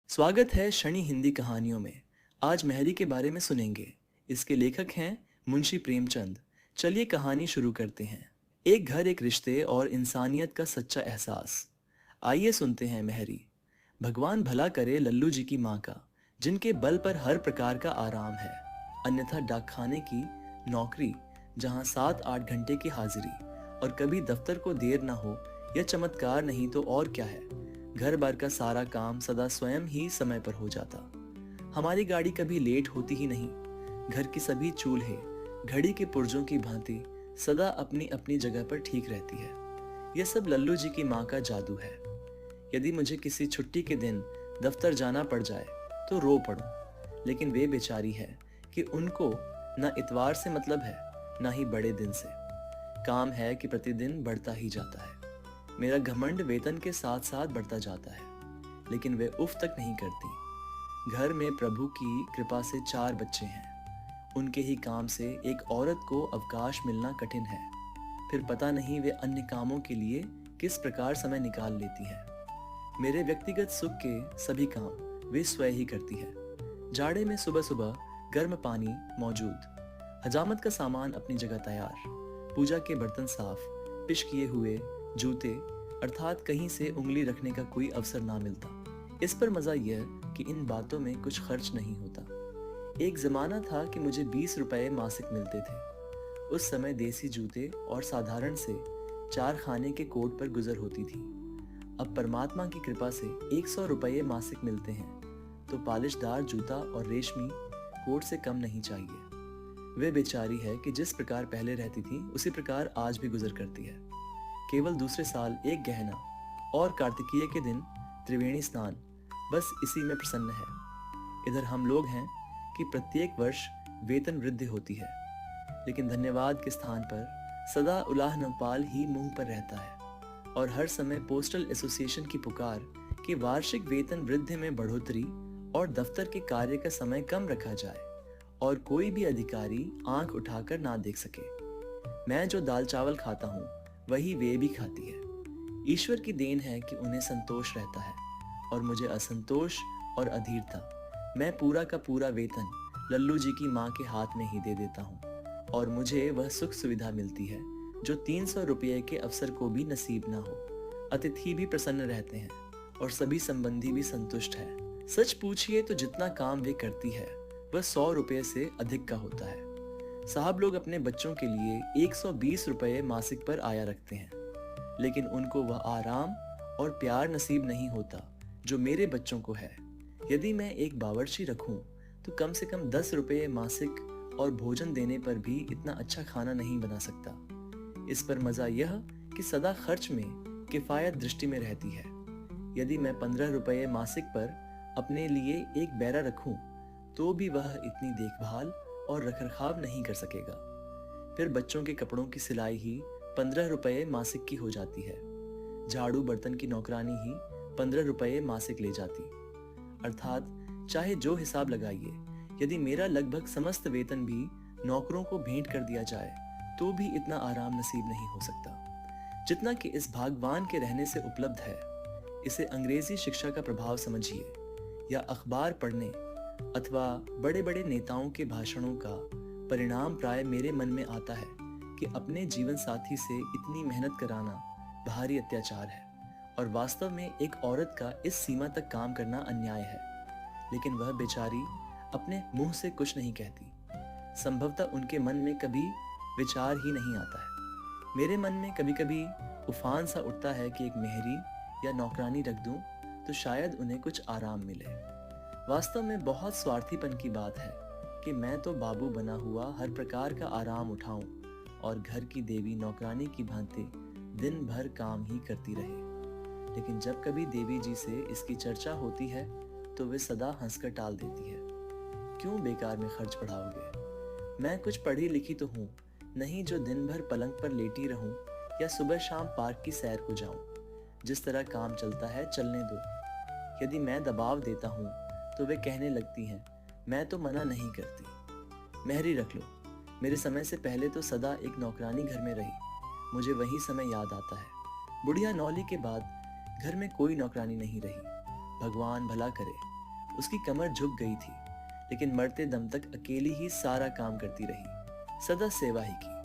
स्वागत है शनि हिंदी कहानियों में। आज मेहरी के बारे में सुनेंगे। इसके लेखक हैं मुंशी प्रेमचंद। चलिए कहानी शुरू करते हैं। एक घर, एक रिश्ते और इंसानियत का सच्चा एहसास। आइए सुनते हैं मेहरी। भगवान भला करे लल्लू जी की माँ का, जिनके बल पर हर प्रकार का आराम है। अन्यथा डाकखाने की नौकरी, जहाँ 7-8 घंटे की हाजिरी और कभी दफ्तर को देर ना हो, यह चमत्कार नहीं तो और क्या है। घर बार का सारा काम सदा स्वयं ही समय पर हो जाता। हमारी गाड़ी कभी लेट होती ही नहीं। घर की सभी चूल्हे घड़ी के पुर्जों की भांति सदा अपनी अपनी जगह पर ठीक रहती है। यह सब लल्लू जी की माँ का जादू है। यदि मुझे किसी छुट्टी के दिन दफ्तर जाना पड़ जाए तो रो पड़ूं, लेकिन वे बेचारी है कि उनको ना इतवार से मतलब है, ना ही बड़े दिन से। काम है कि प्रतिदिन बढ़ता ही जाता है। मेरा घमंड वेतन के साथ साथ बढ़ता जाता है, लेकिन वे उफ तक नहीं करती। घर में प्रभु की कृपा से 4 बच्चे हैं। उनके ही काम से एक औरत को अवकाश मिलना कठिन है। फिर पता नहीं वे अन्य कामों के लिए किस प्रकार समय निकाल लेती है। मेरे व्यक्तिगत सुख के सभी काम वे स्वयं ही करती है। जाड़े में सुबह सुबह गर्म पानी मौजूद, हजामत का सामान अपनी जगह तैयार, पूजा के बर्तन साफ, पिश किए हुए जूते, अर्थात कहीं से उंगली रखने का कोई अवसर ना मिलता। इस पर मजा यह कि इन बातों में कुछ खर्च नहीं होता। एक जमाना था कि मुझे 20 रुपए मासिक मिलते थे। उस समय देसी जूते और साधारण से 4 खाने के कोट पर गुजर होती थी। अब परमात्मा की कृपा से 100 रुपये मासिक मिलते हैं, तो पालिशदार जूता और रेशमी कोट से कम नहीं चाहिए। वे बेचारी है कि जिस प्रकार पहले रहती थी उसी प्रकार आज भी गुजर करती है। केवल दूसरे साल एक गहना और कार्तिकीय के दिन त्रिवेणी स्नान, बस इसी में प्रसन्न है। इधर हम लोग हैं कि प्रत्येक वर्ष वेतन वृद्धि होती है, लेकिन धन्यवाद के स्थान पर सदा उलाह नवपाल ही मुंह पर रहता है। और हर समय पोस्टल एसोसिएशन की पुकार कि वार्षिक वेतन वृद्धि में बढ़ोतरी और दफ्तर के कार्य का समय कम रखा जाए और कोई भी अधिकारी आंख उठाकर ना देख सके। मैं जो दाल चावल खाता हूँ वही वे भी खाती है। ईश्वर की देन है कि उन्हें संतोष रहता है और मुझे असंतोष और अधीरता। मैं पूरा का पूरा वेतन लल्लू जी की माँ के हाथ में ही दे देता हूँ और मुझे वह सुख सुविधा मिलती है जो 300 रुपये के अवसर को भी नसीब ना हो। अतिथि भी प्रसन्न रहते हैं और सभी संबंधी भी संतुष्ट है। सच पूछिए तो जितना काम वे करती है वह 100 रुपये से अधिक का होता है। साहब लोग अपने बच्चों के लिए 120 रुपये मासिक पर आया रखते हैं, लेकिन उनको वह आराम और प्यार नसीब नहीं होता जो मेरे बच्चों को है। यदि मैं एक बावर्ची रखूं तो कम से कम 10 रुपये मासिक और भोजन देने पर भी इतना अच्छा खाना नहीं बना सकता। इस पर मजा यह कि सदा खर्च में किफायत दृष्टि में रहती है। यदि मैं 15 रुपये मासिक पर अपने लिए एक बैरा रखूं तो भी वह इतनी देखभाल और रखरखाव नहीं कर सकेगा। फिर बच्चों के कपड़ों की सिलाई ही 15 रुपये मासिक की हो जाती है। झाड़ू बर्तन की नौकरानी ही 15 रुपये मासिक ले जाती। अर्थात चाहे जो हिसाब लगाइए, यदि मेरा लगभग समस्त वेतन भी नौकरों को भेंट कर दिया जाए तो भी इतना आराम नसीब नहीं हो सकता जितना कि इस भागवान के रहने से उपलब्ध है। इसे अंग्रेजी शिक्षा का प्रभाव समझिए या अखबार पढ़ने अथवा बड़े बड़े नेताओं के भाषणों का परिणाम प्राय मेरे मन में आता है कि अपने जीवन साथी से इतनी मेहनत कराना भारी अत्याचार है और वास्तव में एक औरत का इस सीमा तक काम करना अन्याय है। लेकिन वह बेचारी अपने मुंह से कुछ नहीं कहती। संभवतः उनके मन में कभी विचार ही नहीं आता है। मेरे मन में कभी कभी उफान सा उठता है कि एक मेहरी या नौकरानी रख दूं तो शायद उन्हें कुछ आराम मिले। वास्तव में बहुत स्वार्थीपन की बात है कि मैं तो बाबू बना हुआ हर प्रकार का आराम उठाऊं और घर की देवी नौकरानी की भांति दिन भर काम ही करती रहे। लेकिन जब कभी देवी जी से इसकी चर्चा होती है तो वे सदा हंसकर टाल देती है। क्यों बेकार में खर्च बढ़ाओगे? मैं कुछ पढ़ी लिखी तो हूँ नहीं जो दिन भर पलंग पर लेटी रहूं या सुबह शाम पार्क की सैर को जाऊं। जिस तरह काम चलता है चलने दो। यदि मैं दबाव देता हूँ तो वे कहने लगती हैं, मैं तो मना नहीं करती। मेहरी रख लो। मेरे समय से पहले तो सदा एक नौकरानी घर में रही। मुझे वही समय याद आता है। बुढ़िया नौली के बाद घर में कोई नौकरानी नहीं रही। भगवान भला करे। उसकी कमर झुक गई थी, लेकिन मरते दम तक अकेली ही सारा काम करती रही, सदा सेवा ही की।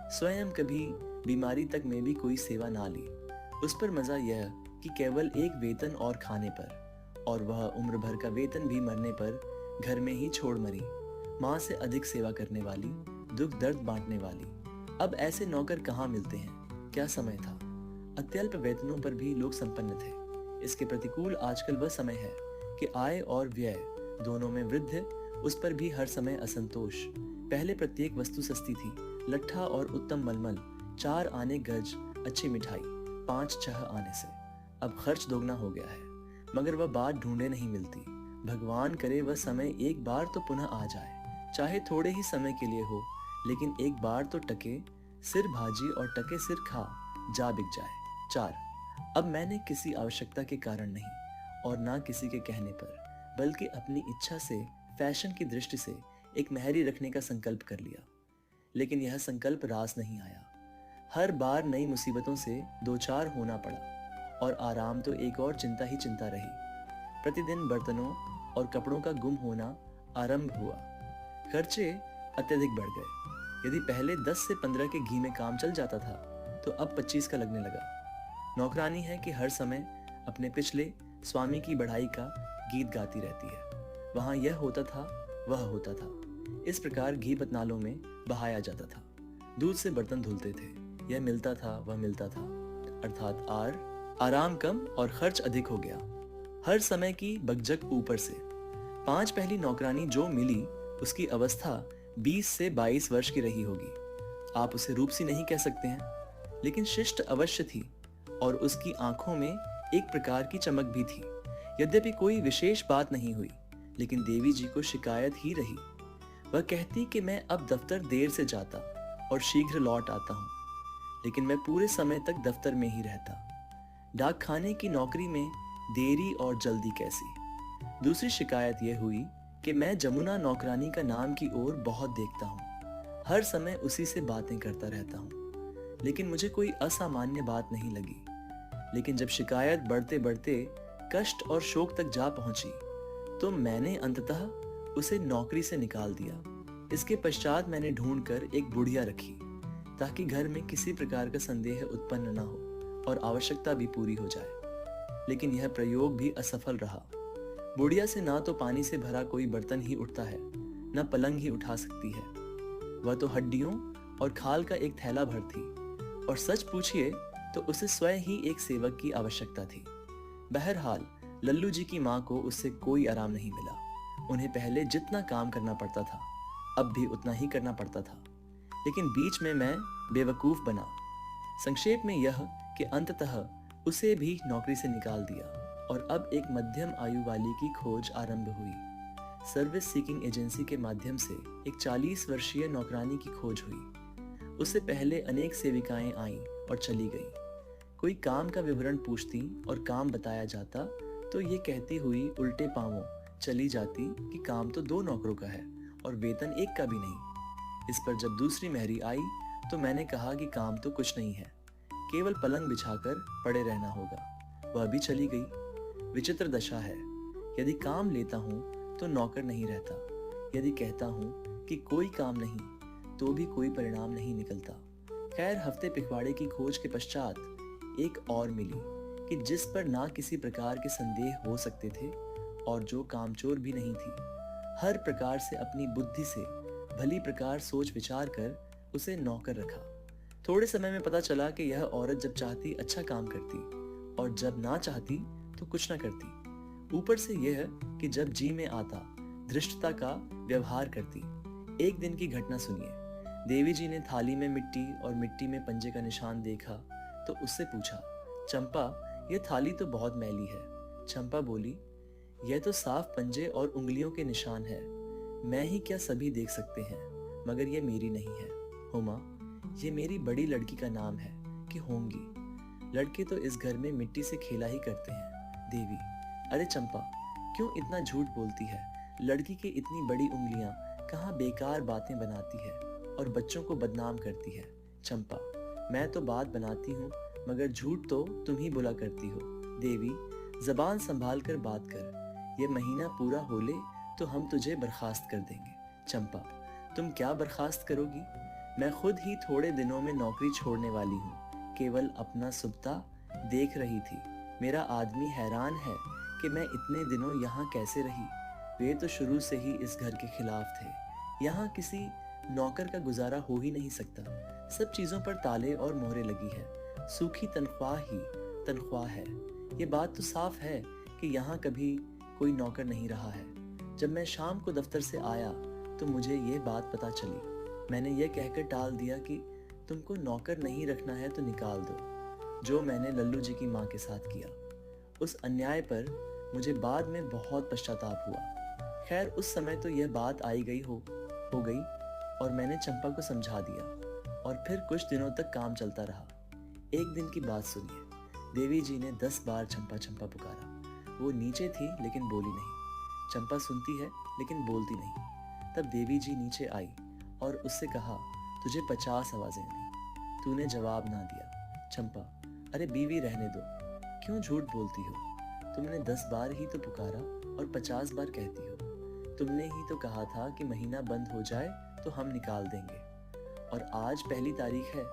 स्वयं कभी बीमारी तक में भी कोई सेवा ना ली। उस पर मजा यह कि केवल एक वेतन और खाने पर, और वह उम्र भर का वेतन भी मरने पर घर में ही छोड़ मरी। माँ से अधिक सेवा करने वाली, दुख दर्द बांटने वाली। अब ऐसे नौकर कहाँ मिलते हैं? क्या समय था। अत्यल्प वेतनों पर भी लोग संपन्न थे। इसके प्रतिकूल आजकल वह समय है कि आय और व्यय दोनों में वृद्धि, उस पर भी हर समय असंतोष। पहले प्रत्येक वस्तु सस्ती थी, लट्ठा और उत्तम मलमल, 4 आने गज अच्छी मिठाई 5-6 आने से। अब खर्च दोगुना हो गया है, मगर वह बात ढूंढे नहीं मिलती। भगवान करे वह समय एक बार तो पुनः आ जाए, चाहे थोड़े ही समय के लिए हो, लेकिन एक बार तो टके सिर भाजी और टके सिर खा जा बिक जाए। 4, अब मैंने किसी आवश्यकता के कारण नहीं और ना किसी के कहने पर, बल्कि अपनी इच्छा से, फैशन की दृष्टि से एक मेहरी रखने का संकल्प कर लिया। लेकिन यह संकल्प रास नहीं आया। हर बार नई मुसीबतों से दो चार होना पड़ा, और आराम तो एक और चिंता ही चिंता रही। प्रतिदिन बर्तनों और कपड़ों का गुम होना आरंभ हुआ। खर्चे अत्यधिक बढ़ गए। यदि पहले 10 से 15 के घी में काम चल जाता था, तो अब 25 का लगने लगा। नौकरानी है कि हर समय अपने पिछले स्वामी की बढ़ाई का गीत गाती रहती है। वहां यह होता था, वह होता था। इस प्रकार घी पतनालों में बहाया जाता था। दूध से बर्तन धुलते थे। यह मिलता था, वह मिलता था, अर्थात आराम कम और खर्च अधिक हो गया। हर समय की बकझक ऊपर से। 5 पहली नौकरानी जो मिली, उसकी अवस्था 20 से 22 वर्ष की रही होगी। आप उसे रूपसी नहीं कह सकते हैं, लेकिन शिष्ट अवश्य थी, और उसकी आंखों में एक प्रकार की चमक भी थी। यद्यपि कोई विशेष बात नहीं हुई, लेकिन देवी जी को शिकायत ही रही। वह कहती कि मैं अब दफ्तर देर से जाता और शीघ्र लौट आता हूँ, लेकिन मैं पूरे समय तक दफ्तर में ही रहता। डाक खाने की नौकरी में देरी और जल्दी कैसी। दूसरी शिकायत यह हुई कि मैं जमुना नौकरानी का नाम की ओर बहुत देखता हूँ। हर समय उसी से बातें करता रहता हूँ, लेकिन मुझे कोई असामान्य बात नहीं लगी। लेकिन जब शिकायत बढ़ते बढ़ते कष्ट और शोक तक जा पहुंची, तो मैंने अंततः उसे नौकरी से निकाल दिया। इसके पश्चात मैंने ढूंढकर एक बुढ़िया रखी, ताकि घर में किसी प्रकार का संदेह उत्पन्न न हो और आवश्यकता भी पूरी हो जाए। लेकिन यह प्रयोग भी असफल रहा। बुढ़िया से ना तो पानी से भरा कोई बर्तन ही उठता है, न पलंग ही उठा सकती है। वह तो हड्डियों और खाल का एक थैला भर थी, और सच पूछिए तो उसे स्वयं ही एक सेवक की आवश्यकता थी। बहरहाल लल्लू जी की माँ को उससे कोई आराम नहीं मिला। उन्हें पहले जितना काम करना पड़ता था, अब भी उतना ही करना पड़ता था। लेकिन बीच में मैं बेवकूफ बना। संक्षेप में यह कि अंततः उसे भी नौकरी से निकाल दिया, और अब एक मध्यम आयु वाली की खोज आरंभ हुई। सर्विस सीकिंग एजेंसी के माध्यम से एक 40 वर्षीय नौकरानी की खोज हुई। उससे पहले अनेक सेविकाएं आईं और चली गईं। कोई काम का विवरण पूछती और काम बताया जाता, तो ये कहती हुई उल्टे पांवों चली जाती कि काम तो 2 नौकरों का है और वेतन एक का भी नहीं। इस पर जब दूसरी मेहरी आई, तो मैंने कहा कि काम तो कुछ नहीं है, केवल पलंग बिछाकर पड़े रहना होगा। वह भी चली गई। विचित्र दशा है। यदि काम लेता हूँ तो नौकर नहीं रहता। यदि कहता हूँ कि कोई काम नहीं, तो भी कोई परिणाम नहीं निकलता। खैर, हफ्ते पिछवाड़े की खोज के पश्चात एक और मिली कि जिस पर ना किसी प्रकार के संदेह हो सकते थे, और जो कामचोर भी नहीं थी। हर प्रकार से अपनी बुद्धि से भली प्रकार सोच विचार कर उसे नौकर रखा। थोड़े समय में पता चला कि यह औरत जब चाहती अच्छा काम करती, और जब ना चाहती तो कुछ ना करती। ऊपर से यह कि जब जी में आता धृष्टता का व्यवहार करती। एक दिन की घटना सुनिए। देवी जी ने थाली में मिट्टी और मिट्टी में पंजे का निशान देखा, तो उससे पूछा, चंपा, यह थाली तो बहुत मैली है। चंपा बोली, यह तो साफ पंजे और उंगलियों के निशान है। मैं ही क्या सभी देख सकते हैं, मगर यह मेरी नहीं है। हुमा, ये मेरी बड़ी लड़की का नाम है कि होंगी। लड़के तो इस घर में मिट्टी से खेला ही करते हैं। देवी, अरे चंपा, क्यों इतना झूठ बोलती है? लड़की की इतनी बड़ी उंगलियां कहाँ बेकार बातें बनाती है और बच्चों को बदनाम करती है। चंपा, मैं तो बात बनाती हूँ, मगर झूठ तो तुम ही बोला करती हो। देवी, जबान संभाल कर बात कर। ये महीना पूरा हो ले तो हम तुझे बर्खास्त कर देंगे। चंपा, तुम क्या बर्खास्त करोगी? मैं खुद ही थोड़े दिनों में नौकरी छोड़ने वाली हूँ। केवल अपना सुबता देख रही थी। मेरा आदमी हैरान है कि मैं इतने दिनों यहाँ कैसे रही। वे तो शुरू से ही इस घर के खिलाफ थे। यहाँ किसी नौकर का गुजारा हो ही नहीं सकता। सब चीज़ों पर ताले और मोहरें लगी है। सूखी तनख्वाह ही तनख्वाह है। ये बात तो साफ है कि यहाँ कभी कोई नौकर नहीं रहा है। जब मैं शाम को दफ्तर से आया तो मुझे ये बात पता चली। मैंने ये कहकर टाल दिया कि तुमको नौकर नहीं रखना है तो निकाल दो, जो मैंने लल्लू जी की माँ के साथ किया। उस अन्याय पर मुझे बाद में बहुत पश्चाताप हुआ। खैर, उस समय तो यह बात आई गई हो गई और मैंने चंपा को समझा दिया और फिर कुछ दिनों तक काम चलता रहा। एक दिन की बात सुनिए। देवी जी ने 10 बार चंपा चंपा पुकारा। वो नीचे थी लेकिन बोली नहीं। चंपा सुनती है लेकिन बोलती नहीं। तब देवी जी नीचे आई और उससे कहा, तुझे 50 आवाजें दी, तूने जवाब ना दिया। चंपा, अरे बीवी रहने दो, क्यों झूठ बोलती हो? तुमने 10 बार ही तो पुकारा और 50 बार कहती हो। तुमने ही तो कहा था कि महीना बंद हो जाए तो हम निकाल देंगे, और आज पहली तारीख है।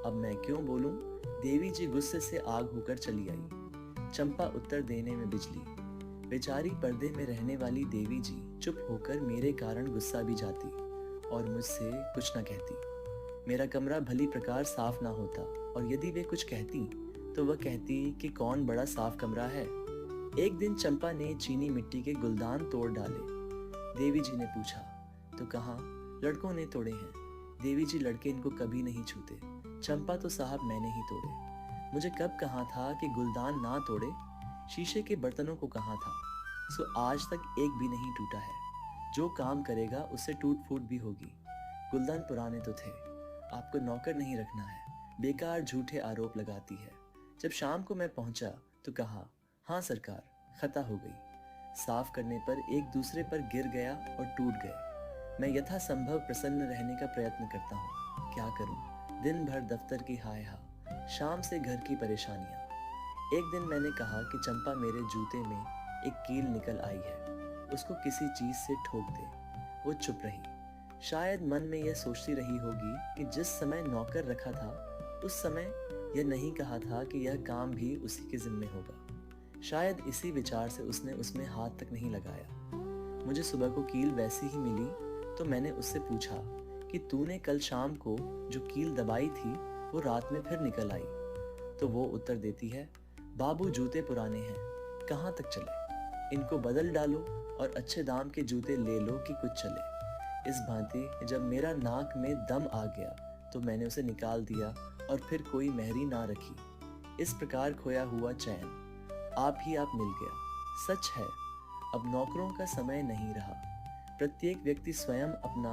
अब मैं क्यों बोलूं? देवी जी गुस्से से आग होकर चली आई। चंपा उत्तर देने में बिजली। बेचारी पर्दे में रहने वाली देवी जी चुप होकर मेरे कारण गुस्सा भी जाती और मुझसे कुछ न कहती। मेरा कमरा भली प्रकार साफ ना होता, और यदि वे कुछ कहती तो वह कहती कि कौन बड़ा साफ कमरा है। एक दिन चंपा ने चीनी मिट्टी के गुलदान तोड़ डाले। देवी जी ने पूछा, तो कहा, लड़कों ने तोड़े हैं। देवी जी, लड़के इनको कभी नहीं छूते। चंपा, तो साहब मैंने ही तोड़े। मुझे कब कहा था कि गुलदान ना तोड़े? शीशे के बर्तनों को कहा था, सो आज तक एक भी नहीं टूटा है। जो काम करेगा उससे टूट फूट भी होगी। गुलदान पुराने तो थे। आपको नौकर नहीं रखना है। बेकार झूठे आरोप लगाती है। जब शाम को मैं पहुंचा तो कहा, हाँ सरकार, खता हो गई। साफ करने पर एक दूसरे पर गिर गया और टूट गए। मैं यथासंभव प्रसन्न रहने का प्रयत्न करता हूँ। क्या करूँ? दिन भर दफ्तर की हाय हा, शाम से घर की परेशानियाँ। एक दिन मैंने कहा कि चंपा, मेरे जूते में एक कील निकल आई है, उसको किसी चीज से ठोक दे। वो चुप रही। शायद मन में यह सोचती रही होगी कि जिस समय नौकर रखा था उस समय यह नहीं कहा था कि यह काम भी उसी के जिम्मे होगा। शायद इसी विचार से उसने उसमें हाथ तक नहीं लगाया। मुझे सुबह को कील वैसी ही मिली तो मैंने उससे पूछा कि तूने कल शाम को जो कील दबाई थी वो रात में फिर निकल आई। तो वो उत्तर देती है, बाबू जूते पुराने हैं, कहाँ तक चले, इनको बदल डालो और अच्छे दाम के जूते ले लो कि कुछ चले। इस भांति जब मेरा नाक में दम आ गया तो मैंने उसे निकाल दिया और फिर कोई मेहरी ना रखी। इस प्रकार खोया हुआ चैन आप ही आप मिल गया। सच है, अब नौकरों का समय नहीं रहा। प्रत्येक व्यक्ति स्वयं अपना